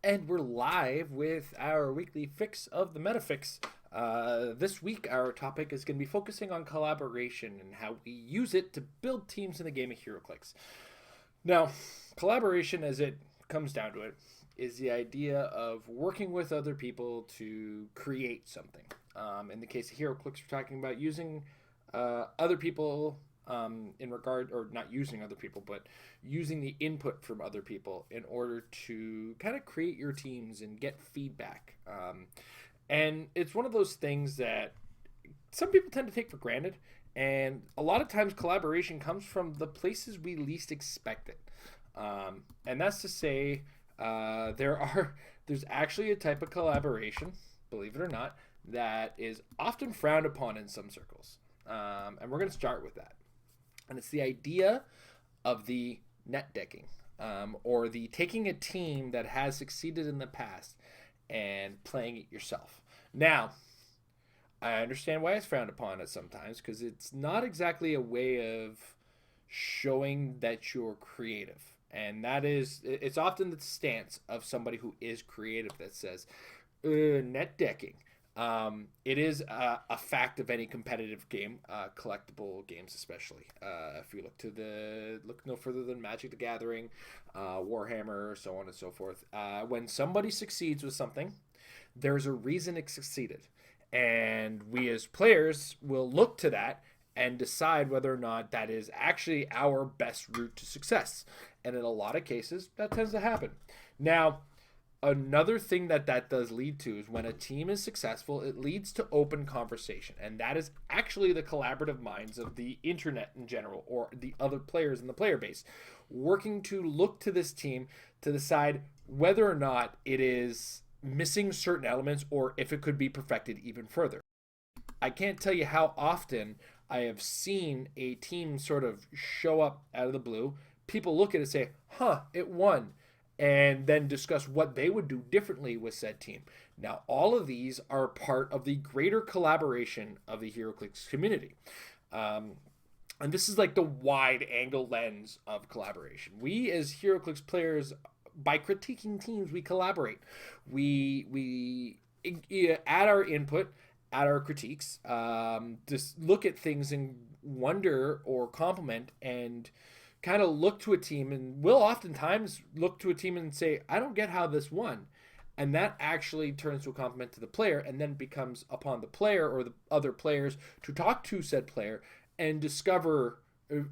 And we're live with our weekly fix of the Metafix. This week, our topic is going to be focusing on collaboration and how we use it to build teams in the game of HeroClix. Now, collaboration, as it comes down to it, is the idea of working with other people to create something. In the case of HeroClix, we're talking about using other people in regard, or not using other people, but using the input from other people in order to kind of create your teams and get feedback. And it's one of those things that some people tend to take for granted. And a lot of times, collaboration comes from the places we least expect it. And that's to say, there's actually a type of collaboration, believe it or not, that is often frowned upon in some circles. And we're going to start with that. And it's the idea of the net decking, or the taking a team that has succeeded in the past and playing it yourself. Now, I understand why it's frowned upon at sometimes because it's not exactly a way of showing that you're creative. And that is, it's often the stance of somebody who is creative that says, net decking. It is a fact of any competitive game, collectible games especially. If you look no further than Magic the Gathering, Warhammer, so on and so forth. When somebody succeeds with something, there's a reason it succeeded, and we as players will look to that and decide whether or not that is actually our best route to success. And in a lot of cases, that tends to happen. Now, another thing that does lead to is when a team is successful, it leads to open conversation, and that is actually the collaborative minds of the internet in general, or the other players in the player base, working to look to this team to decide whether or not it is missing certain elements or if it could be perfected even further. I can't tell you how often I have seen a team sort of show up out of the blue. People look at it and say, huh, it won, and then discuss what they would do differently with said team. Now, all of these are part of the greater collaboration of the HeroClix community. And this is like the wide angle lens of collaboration. We as HeroClix players, by critiquing teams, we collaborate. We add our input, add our critiques, just look at things and wonder or compliment and kind of look to a team, and will oftentimes look to a team and say, I don't get how this won. And that actually turns to a compliment to the player, and then becomes upon the player or the other players to talk to said player and discover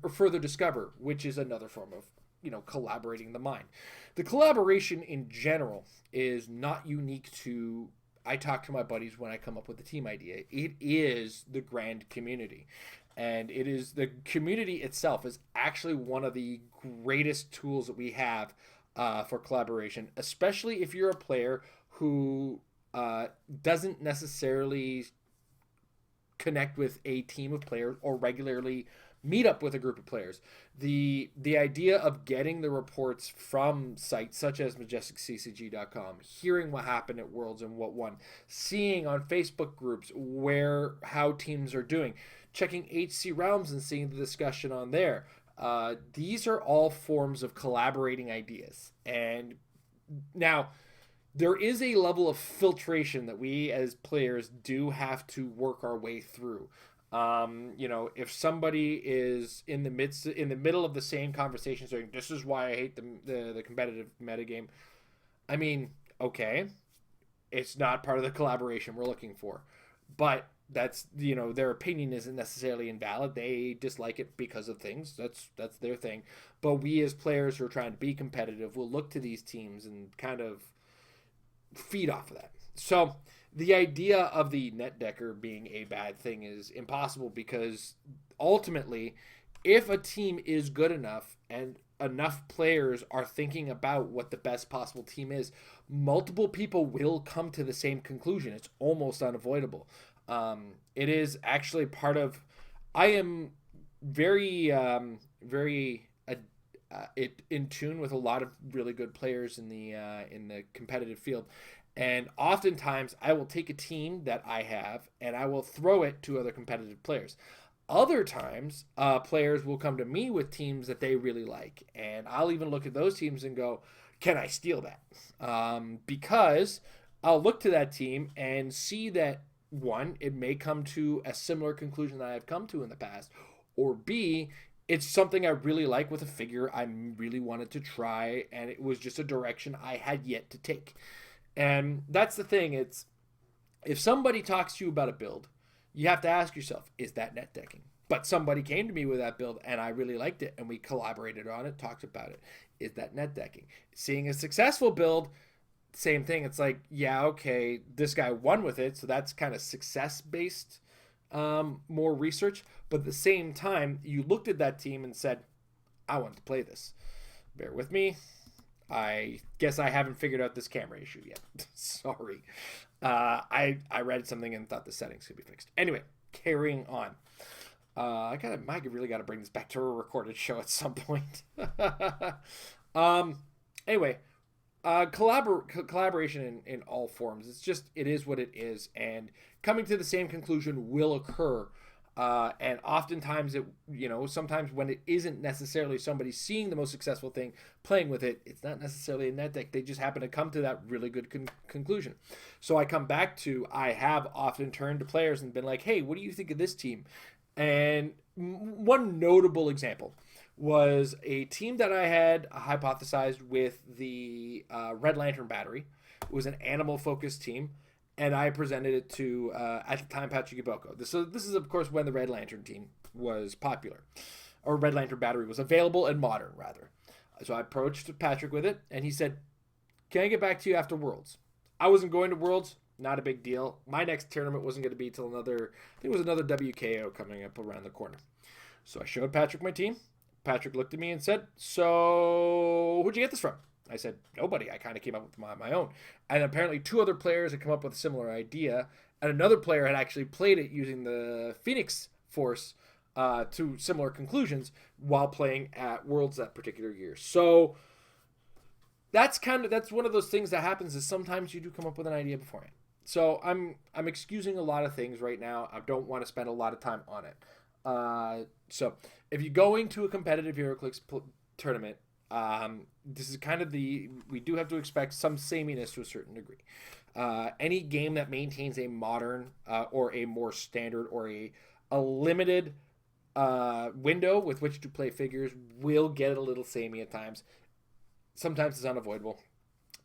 or further discover, which is another form of collaborating the mind. The collaboration in general is not unique to I talk to my buddies when I come up with a team idea. It is the grand community. And it is the community itself is actually one of the greatest tools that we have for collaboration, especially if you're a player who doesn't necessarily connect with a team of players or regularly meet up with a group of players. The idea of getting the reports from sites such as majesticccg.com, hearing what happened at Worlds and what won, seeing on Facebook groups how teams are doing, checking HC Realms and seeing the discussion on there. These are all forms of collaborating ideas. And now, there is a level of filtration that we as players do have to work our way through. If somebody is in the middle of the same conversation saying, this is why I hate the competitive metagame, I mean, okay, it's not part of the collaboration we're looking for. But that's, their opinion isn't necessarily invalid. They dislike it because of things. That's their thing. But we as players who are trying to be competitive will look to these teams and kind of feed off of that. So the idea of the net decker being a bad thing is impossible, because ultimately, if a team is good enough and enough players are thinking about what the best possible team is, multiple people will come to the same conclusion. It's almost unavoidable. It is actually part of. I am very, very in tune with a lot of really good players in the competitive field. And oftentimes, I will take a team that I have and I will throw it to other competitive players. Other times, players will come to me with teams that they really like, and I'll even look at those teams and go, "Can I steal that?" Because I'll look to that team and see that one, it may come to a similar conclusion that I've come to in the past, or B, it's something I really like with a figure I really wanted to try, and it was just a direction I had yet to take. And that's the thing. It's if somebody talks to you about a build, you have to ask yourself, is that net decking? But somebody came to me with that build and I really liked it and we collaborated on it, talked about it. Is that net decking? Seeing a successful build, same thing. It's like, yeah, okay, this guy won with it, so that's kind of success based, more research. But at the same time, you looked at that team and said, I want to play this. Bear with me. I guess I haven't figured out this camera issue yet. Sorry. I read something and thought the settings could be fixed. Anyway, carrying on. I really gotta bring this back to a recorded show at some point. Anyway, collaboration in all forms. It is what it is, and coming to the same conclusion will occur. And oftentimes sometimes when it isn't necessarily somebody seeing the most successful thing, playing with it, it's not necessarily a net deck. They just happen to come to that really good conclusion. So I come back to, I have often turned to players and been like, hey, what do you think of this team? And one notable example was a team that I had hypothesized with the Red Lantern Battery. It was an animal-focused team, and I presented it to, at the time, Patrick Iboko. So this is, of course, when the Red Lantern team was popular, or Red Lantern Battery was available and modern, rather. So I approached Patrick with it, and he said, can I get back to you after Worlds? I wasn't going to Worlds. Not a big deal. My next tournament wasn't going to be till I think it was another WKO coming up around the corner. So I showed Patrick my team. Patrick looked at me and said, so who'd you get this from? I said, nobody. I kind of came up with my own. And apparently 2 other players had come up with a similar idea. And another player had actually played it using the Phoenix Force to similar conclusions while playing at Worlds that particular year. So that's one of those things that happens, is sometimes you do come up with an idea beforehand. So I'm excusing a lot of things right now. I don't want to spend a lot of time on it. So if you're going to a competitive HeroClix tournament, this is kind of we do have to expect some sameness to a certain degree. Any game that maintains a modern or a more standard or a limited window with which to play figures will get a little samey at times. Sometimes it's unavoidable.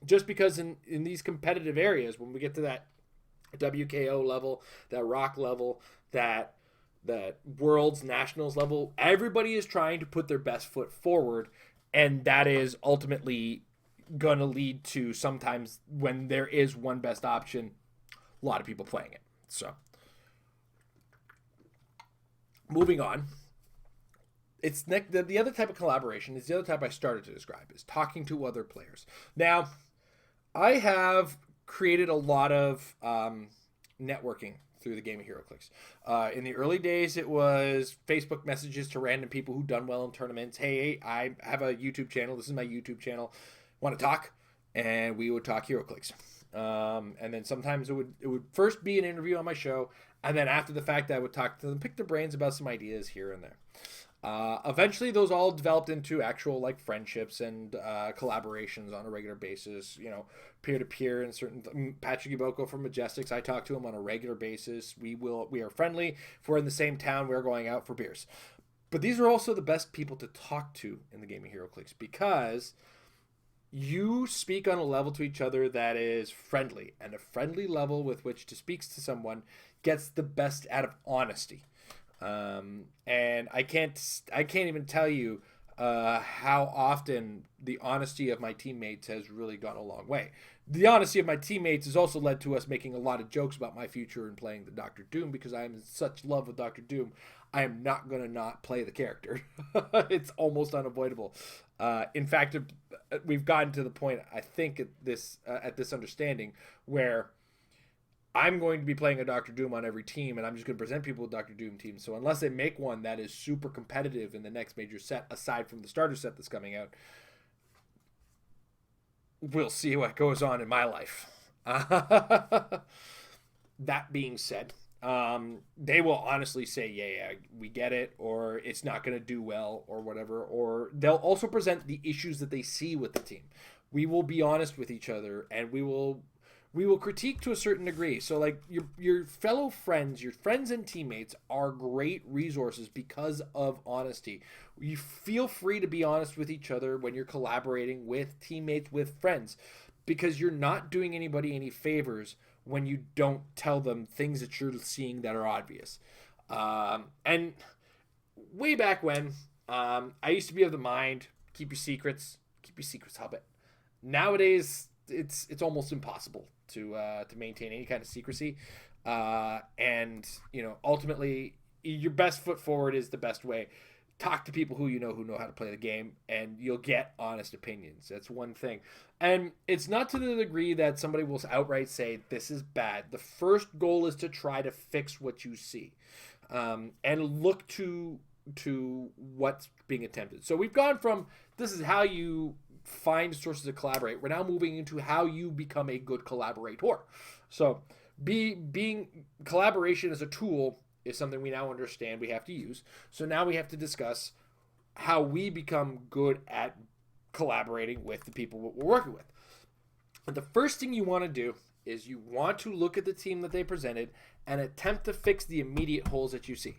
Just because in these competitive areas, when we get to that WKO level, that Rock level, that Worlds, Nationals level, everybody is trying to put their best foot forward, and that is ultimately going to lead to, sometimes when there is one best option, a lot of people playing it. So, moving on. It's the other type of collaboration is the other type I started to describe, is talking to other players. Now, I have created a lot of networking through the game of HeroClix. In the early days, it was Facebook messages to random people who'd done well in tournaments. Hey, I have a YouTube channel. This is my YouTube channel. Want to talk? And we would talk HeroClix. And then sometimes it would first be an interview on my show, and then after the fact, I would talk to them, pick their brains about some ideas here and there. Eventually, those all developed into actual friendships and collaborations on a regular basis. Peer to peer, and certain Patrick Iboko from Majestics, I talk to him on a regular basis. We are friendly. If we're in the same town, we're going out for beers. But these are also the best people to talk to in the game of HeroClix, because you speak on a level to each other that is friendly, and a friendly level with which to speak to someone gets the best out of honesty. And I can't even tell you how often the honesty of my teammates has really gone a long way. The honesty of my teammates has also led to us making a lot of jokes about my future in playing the Doctor Doom, because I am in such love with Doctor Doom. I am not going to not play the character. It's almost unavoidable. In fact, we've gotten to the point, I think, at this understanding where I'm going to be playing a Doctor Doom on every team, and I'm just going to present people with Doctor Doom teams. So unless they make one that is super competitive in the next major set, aside from the starter set that's coming out, we'll see what goes on in my life. That being said, they will honestly say, yeah, we get it, or it's not going to do well, or whatever. Or they'll also present the issues that they see with the team. We will be honest with each other, and we will critique to a certain degree. So like your fellow friends, your friends and teammates are great resources because of honesty. You feel free to be honest with each other when you're collaborating with teammates, with friends, because you're not doing anybody any favors when you don't tell them things that you're seeing that are obvious. And way back when, I used to be of the mind, keep your secrets, Hobbit. Nowadays, it's almost impossible to maintain any kind of secrecy, and ultimately, your best foot forward is the best way. Talk to people who know how to play the game, and you'll get honest opinions. That's one thing, and it's not to the degree that somebody will outright say this is bad. The first goal is to try to fix what you see, and look to what's being attempted. So we've gone from this is how you find sources to collaborate. We're now moving into how you become a good collaborator. So being collaboration as a tool is something we now understand we have to use. So now we have to discuss how we become good at collaborating with the people we're working with. And the first thing you want to do is you want to look at the team that they presented and attempt to fix the immediate holes that you see.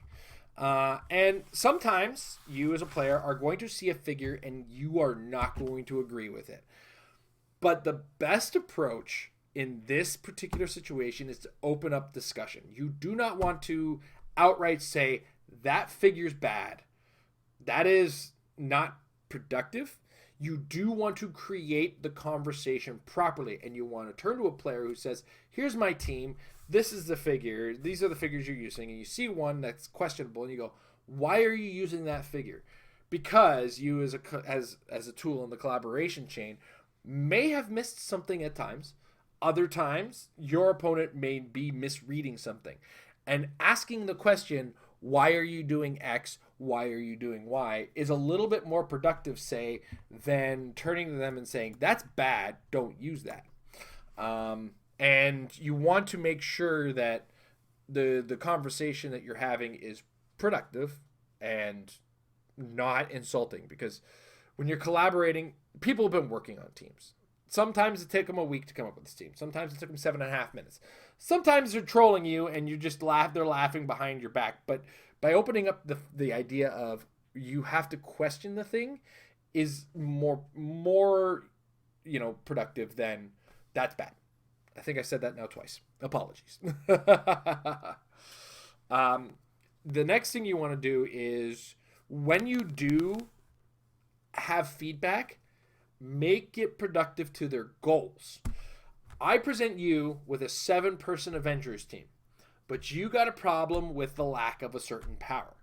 And sometimes you as a player are going to see a figure and you are not going to agree with it. But the best approach in this particular situation is to open up discussion. You do not want to outright say that figure's bad. That is not productive. You do want to create the conversation properly, and you want to turn to a player who says, here's my team. This is the figure. These are the figures you're using. And you see one that's questionable and you go, why are you using that figure? Because you as a tool in the collaboration chain may have missed something at times. Other times, your opponent may be misreading something. And asking the question, why are you doing X? Why are you doing Y? Is a little bit more productive, say, than turning to them and saying, that's bad, don't use that. And you want to make sure that the conversation that you're having is productive and not insulting. Because when you're collaborating, people have been working on teams. Sometimes it takes them a week to come up with this team. Sometimes it took them 7.5 minutes. Sometimes they're trolling you and you just laugh. They're laughing behind your back. But by opening up the idea of you have to question the thing is more productive than that's bad. I think I said that now twice. Apologies. The next thing you want to do is when you do have feedback, make it productive to their goals. I present you with a 7-person Avengers team, but you got a problem with the lack of a certain power.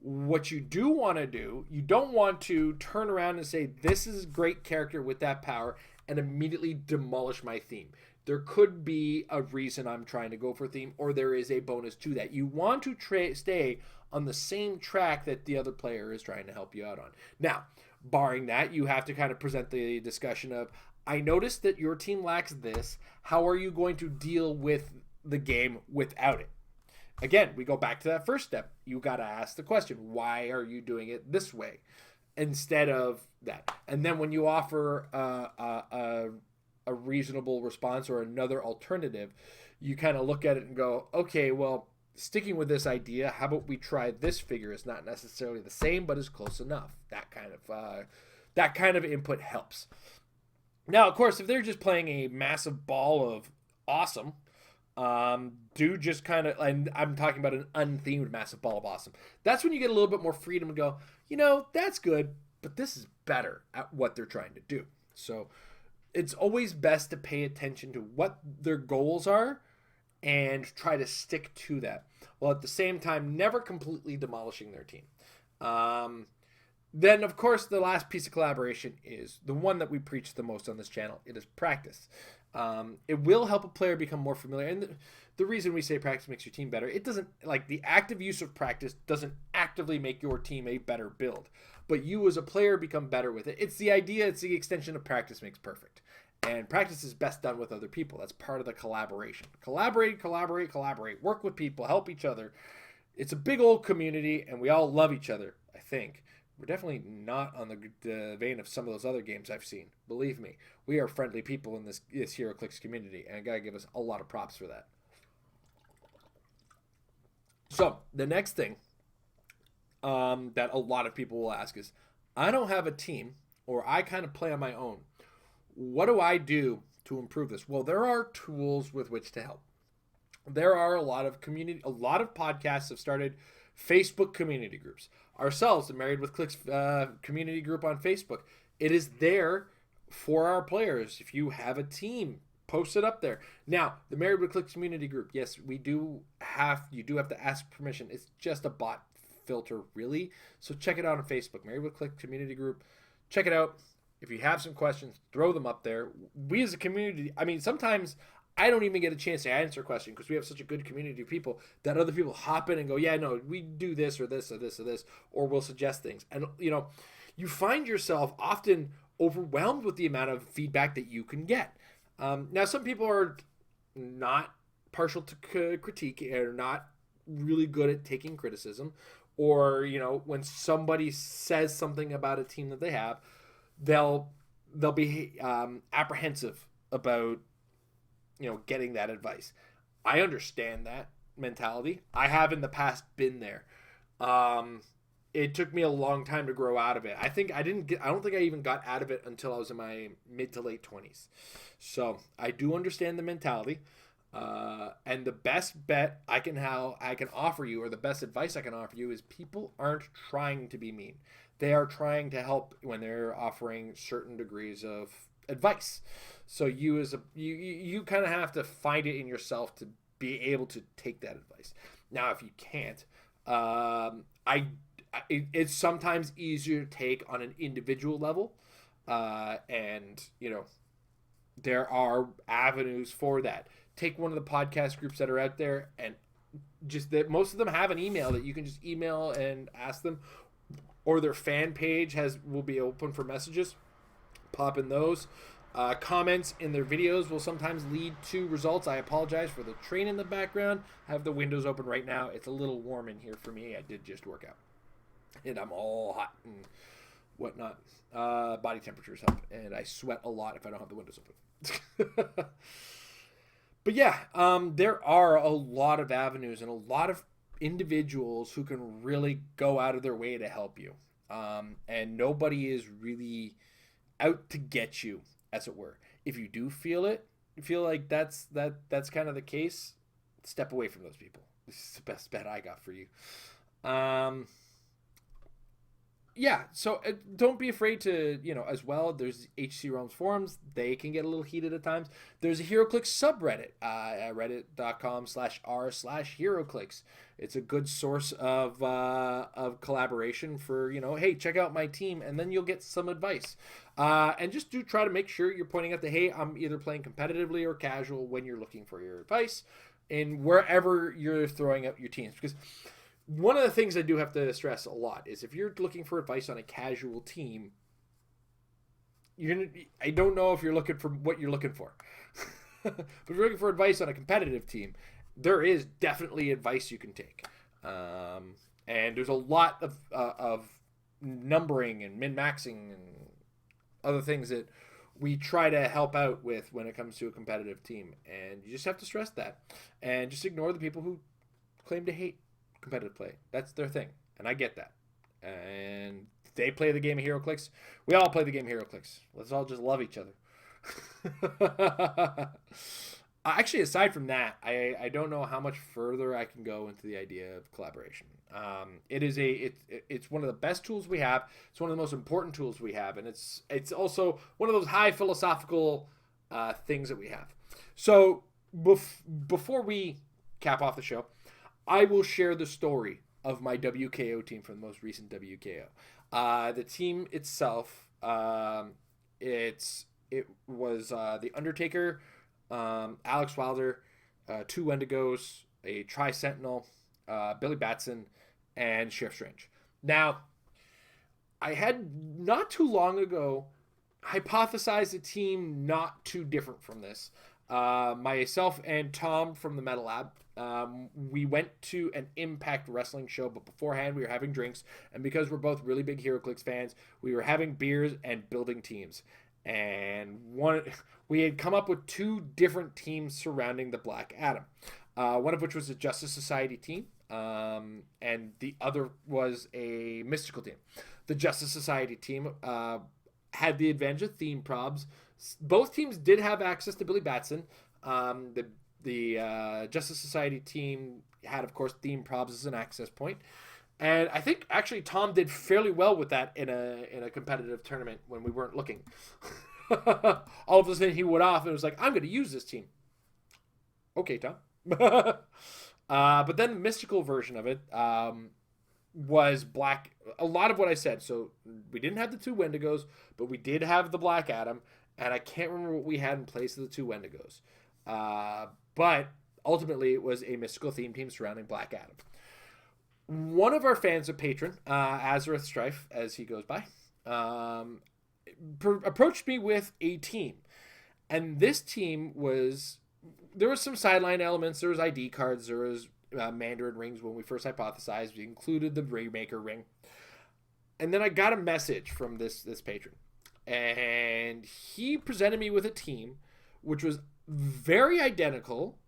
What you do want to do, you don't want to turn around and say, this is a great character with that power and immediately demolish my theme. There could be a reason I'm trying to go for a theme, or there is a bonus to that. You want to stay on the same track that the other player is trying to help you out on. Now, barring that, you have to kind of present the discussion of, I noticed that your team lacks this. How are you going to deal with the game without it? Again, we go back to that first step. You got to ask the question, why are you doing it this way? Instead of that. And then when you offer a reasonable response or another alternative, you kind of look at it and go, okay, well, sticking with this idea, how about we try this figure? It's not necessarily the same, but is close enough. That kind of input helps. Now, of course, if they're just playing a massive ball of awesome, do just kind of, and I'm talking about an unthemed massive ball of awesome. That's when you get a little bit more freedom to go, that's good, but this is better at what they're trying to do. So it's always best to pay attention to what their goals are and try to stick to that, while at the same time never completely demolishing their team. Then, of course, the last piece of collaboration is the one that we preach the most on this channel. It is practice. It will help a player become more familiar. And the reason we say practice makes your team better, it doesn't, like, the active use of practice doesn't actively make your team a better build. But you as a player become better with it. It's the idea, it's the extension of practice makes perfect. And practice is best done with other people. That's part of the collaboration. Collaborate, collaborate, collaborate. Work with people. Help each other. It's a big old community, and we all love each other, I think. We're definitely not on the vein of some of those other games I've seen. Believe me, we are friendly people in this HeroClix community, and I gotta give us a lot of props for that. So, the next thing that a lot of people will ask is, I don't have a team, or I kind of play on my own. What do I do to improve this? Well, there are tools with which to help. There are a lot of podcasts have started Facebook community groups. Ourselves, the Married with Clix community group on Facebook, it is there for our players. If you have a team, post it up there. Now, the Married with Clix community group, yes, you do have to ask permission. It's just a bot filter, really. So check it out on Facebook, Married with Clix community group. Check it out. If you have some questions, throw them up there. We as a community, I mean, sometimes I don't even get a chance to answer a question because we have such a good community of people that other people hop in and go, yeah, no, we do this or this or this or this, or we'll suggest things. And, you find yourself often overwhelmed with the amount of feedback that you can get. Now, some people are not partial to critique or not really good at taking criticism, or, when somebody says something about a team that they have, they'll be apprehensive about getting that advice. I understand that mentality. I have in the past been there. It took me a long time to grow out of it. I don't think I even got out of it until I was in my mid to late 20s. So I do understand the mentality. And the best bet I can offer you, or the best advice I can offer you, is people aren't trying to be mean. They are trying to help when they're offering certain degrees of advice. So you kind of have to find it in yourself to be able to take that advice. Now, if you can't, it's sometimes easier to take on an individual level, and there are avenues for that. Take one of the podcast groups that are out there, and just that most of them have an email that you can just email and ask them, or their fan page will be open for messages. Pop in those. Comments in their videos will sometimes lead to results. I apologize for the train in the background. I have the windows open right now. It's a little warm in here for me. I did just work out, and I'm all hot and whatnot. Body temperatures help, and I sweat a lot if I don't have the windows open. But yeah, there are a lot of avenues and a lot of individuals who can really go out of their way to help you. And nobody is really out to get you, as it were. If you do feel like that's kind of the case, step away from those people. This is the best bet I got for you. Yeah, so don't be afraid to, as well, there's HC Realms forums. They can get a little heated at times. There's a HeroClix subreddit at reddit.com/r/HeroClix. It's a good source of collaboration for, hey, check out my team, and then you'll get some advice. And just do try to make sure you're pointing out that, hey, I'm either playing competitively or casual when you're looking for your advice, and wherever you're throwing out your teams. Because one of the things I do have to stress a lot is if you're looking for advice on a casual team, I don't know if you're looking for what you're looking for. But if you're looking for advice on a competitive team, there is definitely advice you can take. And there's a lot of numbering and min-maxing and other things that we try to help out with when it comes to a competitive team. And you just have to stress that. And just ignore the people who claim to hate competitive play. That's their thing, and I get that. And they play the game of HeroClix. We all play the game of HeroClix. Let's all just love each other. Actually, aside from that, I don't know how much further I can go into the idea of collaboration. It's one of the best tools we have. It's one of the most important tools we have, and it's also one of those high philosophical things that we have. So before we cap off the show, I will share the story of my WKO team from the most recent WKO. The team itself, it was The Undertaker, Alex Wilder, 2 Wendigos, a Tri-Sentinel, Billy Batson, and Sheriff Strange. Now, I had not too long ago hypothesized a team not too different from this. Myself and Tom from the Metal Lab, we went to an Impact Wrestling show, but beforehand we were having drinks, and because we're both really big HeroClix fans, we were having beers and building teams. And we had come up with two different teams surrounding the Black Adam. One of which was a Justice Society team, and the other was a mystical team. The Justice Society team had the advantage of theme probs. Both teams did have access to Billy Batson. The Justice Society team had, of course, theme probs as an access point. And I think actually Tom did fairly well with that in a competitive tournament when we weren't looking. All of a sudden he went off and was like, I'm going to use this team. Okay, Tom. But then the mystical version of it was black. A lot of what I said. So we didn't have the two Wendigos, but we did have the Black Adam. And I can't remember what we had in place of the two Wendigos. But ultimately it was a mystical theme team surrounding Black Adam. One of our fans, a patron, Azareth Strife, as he goes by, approached me with a team. And this team was... There was some sideline elements. There was ID cards. There was Mandarin rings when we first hypothesized. We included the Raymaker ring. And then I got a message from this patron. And he presented me with a team which was very identical,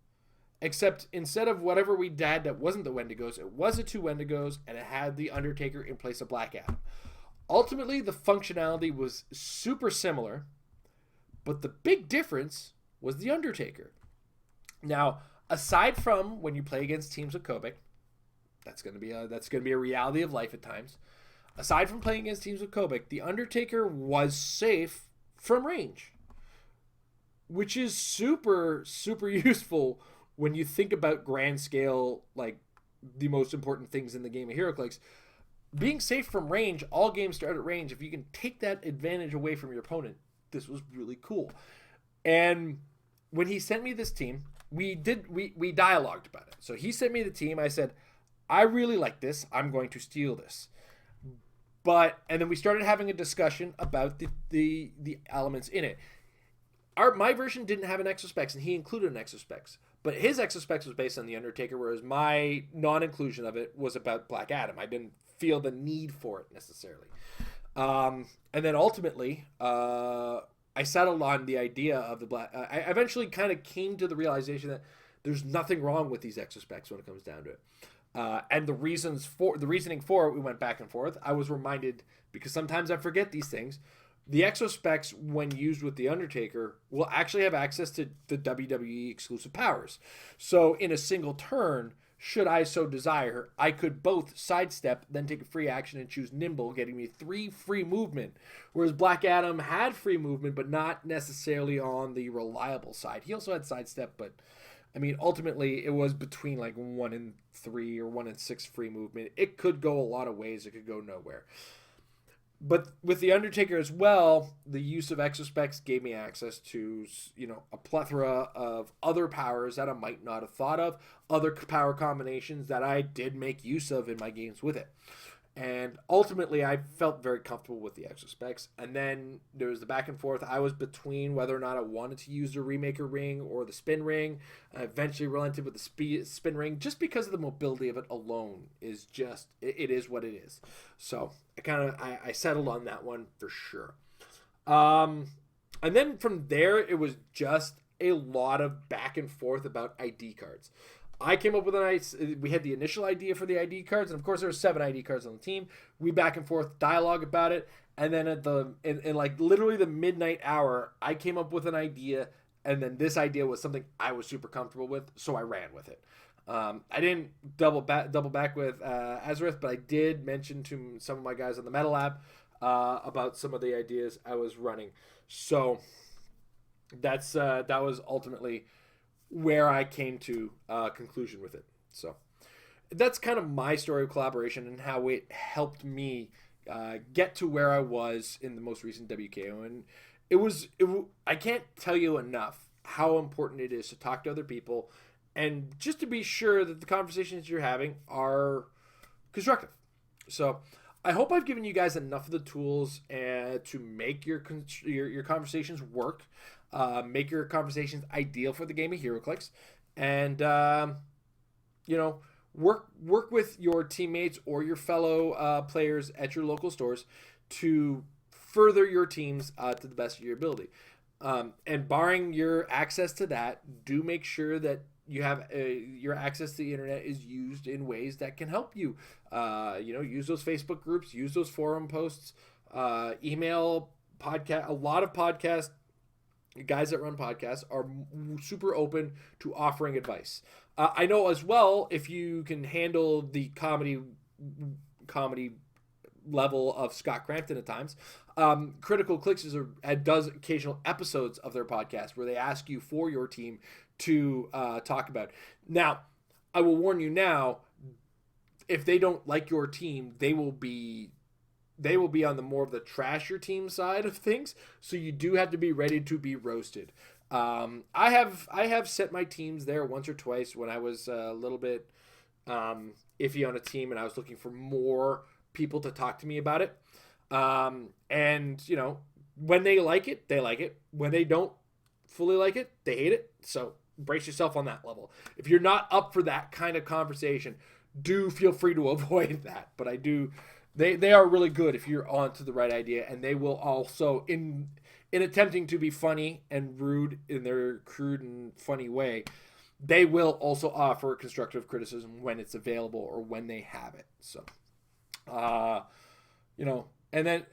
except instead of whatever we had that wasn't the Wendigos, it was the two Wendigos, and it had the Undertaker in place of Black Adam. Ultimately, the functionality was super similar, but the big difference was the Undertaker. Now, aside from when you play against teams with Kobik, that's going to be a reality of life at times. Aside from playing against teams with Kobik, the Undertaker was safe from range, which is super, super useful when you think about grand scale, like the most important things in the game of HeroClix. Being safe from range, all games start at range. If you can take that advantage away from your opponent, this was really cool. And when he sent me this team, we dialogued about it. So he sent me the team. I said, I really like this. I'm going to steal this. And then we started having a discussion about the elements in it. My version didn't have an Exospecs, and he included an Exospecs. But his Exospecs was based on the Undertaker, whereas my non-inclusion of it was about Black Adam. I didn't feel the need for it necessarily. And then ultimately, I settled on the idea of the Black... I eventually kind of came to the realization that there's nothing wrong with these Exospecs when it comes down to it. And the reasoning for it, we went back and forth. I was reminded, because sometimes I forget these things, the Exospecs, when used with the Undertaker, will actually have access to the WWE exclusive powers. So in a single turn, should I so desire, I could both sidestep, then take a free action and choose Nimble, getting me 3 free movement. Whereas Black Adam had free movement, but not necessarily on the reliable side. He also had sidestep, but I mean, ultimately, it was between like 1 in 3 or 1 in 6 free movement. It could go a lot of ways. It could go nowhere. But with the Undertaker as well, the use of Exospecs gave me access to, a plethora of other powers that I might not have thought of, other power combinations that I did make use of in my games with it. And ultimately, I felt very comfortable with the Exospecs. And then there was the back and forth. I was between whether or not I wanted to use the Remaker ring or the Spin ring. I eventually relented with the Spin ring just because of the mobility of it alone is just, it is what it is. So I settled on that one for sure. And then from there, it was just a lot of back and forth about ID cards. I came up with we had the initial idea for the ID cards, and of course there were 7 ID cards on the team. We back and forth dialogue about it, and then in like literally the midnight hour, I came up with an idea, and then this idea was something I was super comfortable with, so I ran with it. I didn't double back with Azareth, but I did mention to some of my guys on the Metal Lab about some of the ideas I was running. So that was ultimately where I came to conclusion with it. So that's kind of my story of collaboration and how it helped me get to where I was in the most recent WKO. And I can't tell you enough how important it is to talk to other people and just to be sure that the conversations you're having are constructive. So I hope I've given you guys enough of the tools to make your conversations work, make your conversations ideal for the game of HeroClix, and you know, work with your teammates or your fellow players at your local stores to further your teams to the best of your ability. And barring your access to that, do make sure that you have your access to the internet is used in ways that can help you. Use those Facebook groups, use those forum posts, email, podcast. A lot of podcast guys that run podcasts are super open to offering advice. I know as well, if you can handle the comedy level of Scott Crampton at times, Critical Clix does occasional episodes of their podcast where they ask you for your team to talk about. Now, I will warn you now, if they don't like your team, they will be on the more of the trash your team side of things. So you do have to be ready to be roasted. I have set my teams there once or twice when I was a little bit iffy on a team and I was looking for more people to talk to me about it. And when they like it, they like it. When they don't fully like it, they hate it. So brace yourself on that level. If you're not up for that kind of conversation, do feel free to avoid that. But they are really good if you're on to the right idea, and they will also in attempting to be funny and rude in their crude and funny way, they will also offer constructive criticism when it's available or when they have it. So, and then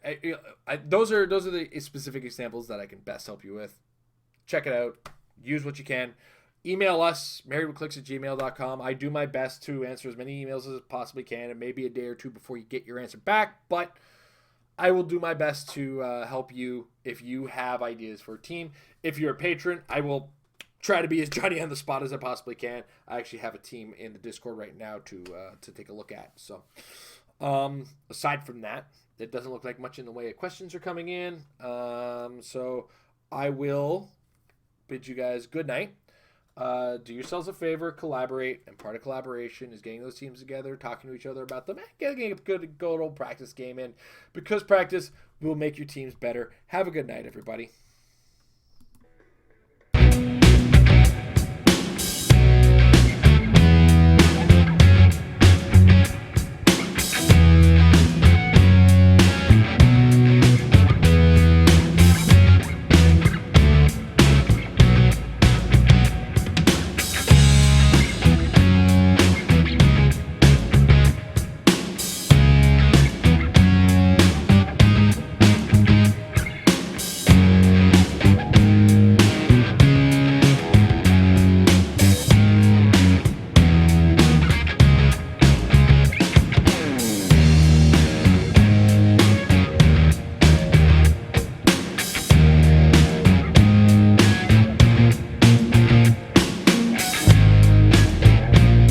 those are the specific examples that I can best help you with. Check it out. Use what you can. Email us, marriedwithclicks@gmail.com. I do my best to answer as many emails as I possibly can. It may be a day or two before you get your answer back, but I will do my best to help you if you have ideas for a team. If you're a patron, I will try to be as Johnny on the spot as I possibly can. I actually have a team in the Discord right now to take a look at. So, aside from that, it doesn't look like much in the way of questions are coming in. So I will bid you guys good night. Do yourselves a favor, collaborate, and part of collaboration is getting those teams together, talking to each other about them, and getting a good old practice game in, because practice will make your teams better. Have a good night, everybody.